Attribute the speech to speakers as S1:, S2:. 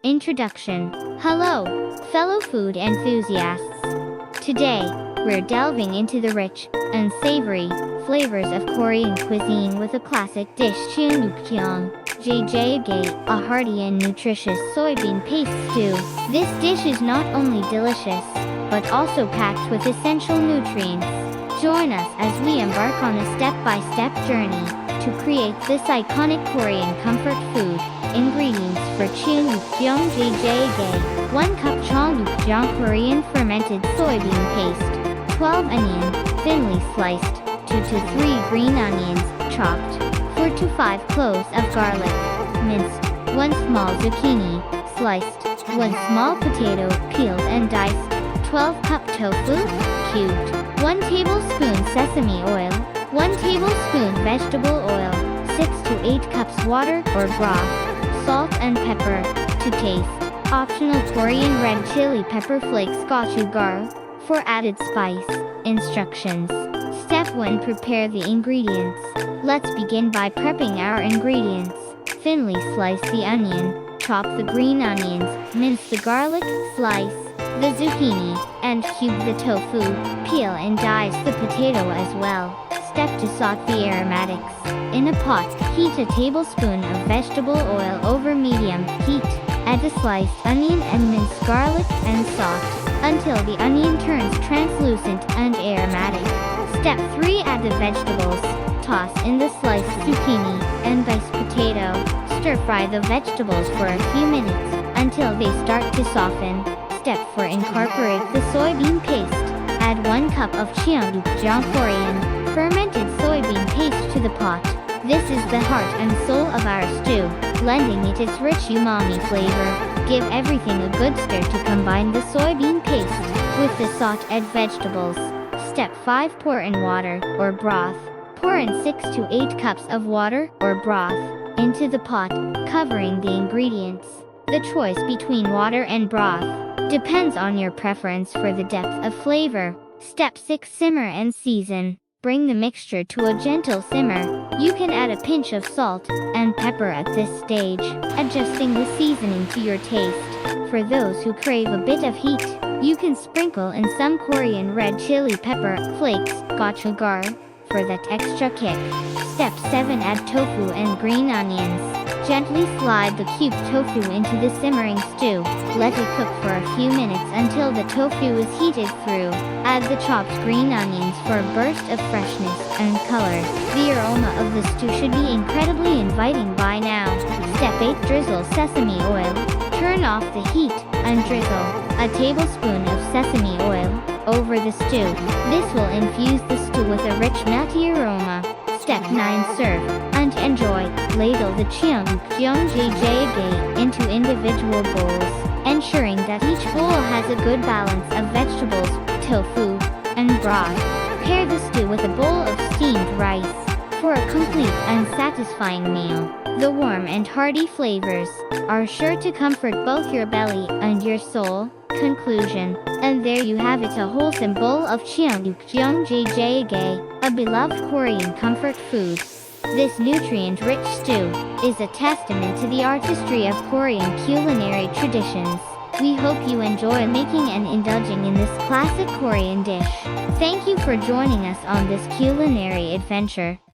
S1: Introduction. Hello, fellow food enthusiasts. Today, we're delving into the rich and savory flavors of Korean cuisine with a classic dish, Cheonggukjang, a hearty and nutritious soybean paste stew. This dish is not only delicious, but also packed with essential nutrients. Join us as we embark on a step-by-step journey to create this iconic Korean comfort food. Ingredients for Cheonggukjang: 1 cup Cheonggukjang Korean fermented soybean paste, 12 onion, thinly sliced, 2 to 3 green onions, chopped, 4 to 5 cloves of garlic, minced, 1 small zucchini, sliced, 1 small potato, peeled and diced, 12 cup tofu, cubed, 1 tablespoon sesame oil, 1 tablespoon vegetable oil, 6 to 8 cups water or broth, salt and pepper to taste. Optional Korean red chili pepper flakes, gochujang, for added spice. Instructions. Step 1. Prepare the ingredients. Let's begin by prepping our ingredients. Thinly slice the onion, chop the green onions, mince the garlic, slice the zucchini, and cube the tofu. Peel and dice the potato as well. Step to saute the aromatics. In a pot, heat a tablespoon of vegetable oil over medium heat. Add a sliced onion and minced garlic and saute until the onion turns translucent and aromatic. Step 3. Add the vegetables. Toss in the sliced zucchini and diced potato. Stir-fry the vegetables for a few minutes until they start to soften. Step 4. Incorporate the soybean paste. Add 1 cup of Cheonggukjang Korean fermented soybean paste to the pot. This is the heart and soul of our stew, lending it its rich umami flavor. Give everything a good stir to combine the soybean paste with the sauteed vegetables. Step 5. Pour in water or broth. Pour in 6 to 8 cups of water or broth into the pot, covering the ingredients. The choice between water and broth depends on your preference for the depth of flavor. Step 6. Simmer and season. Bring the mixture to a gentle simmer. You can add a pinch of salt and pepper at this stage, adjusting the seasoning to your taste. For those who crave a bit of heat, you can sprinkle in some Korean red chili pepper flakes, gochujang, for that extra kick. Step 7. Add tofu and green onions. Gently slide the cubed tofu into the simmering stew. Let it cook for a few minutes until the tofu is heated through. Add the chopped green onions for a burst of freshness and color. The aroma of the stew should be incredibly inviting by now. Step 8. Drizzle sesame oil. Turn off the heat and drizzle a tablespoon of sesame oil over the stew. This will infuse the stew with a rich nutty aroma. Step 9. Serve and enjoy. Ladle the Cheonggukjang into individual bowls, ensuring that each bowl has a good balance of vegetables, tofu, and broth. Pair the stew with a bowl of steamed rice for a complete and satisfying meal. The warm and hearty flavors are sure to comfort both your belly and your soul. Conclusion. And there you have it, a wholesome bowl of Cheonggukjang, a beloved Korean comfort food. This nutrient-rich stew is a testament to the artistry of Korean culinary traditions. We hope you enjoy making and indulging in this classic Korean dish. Thank you for joining us on this culinary adventure.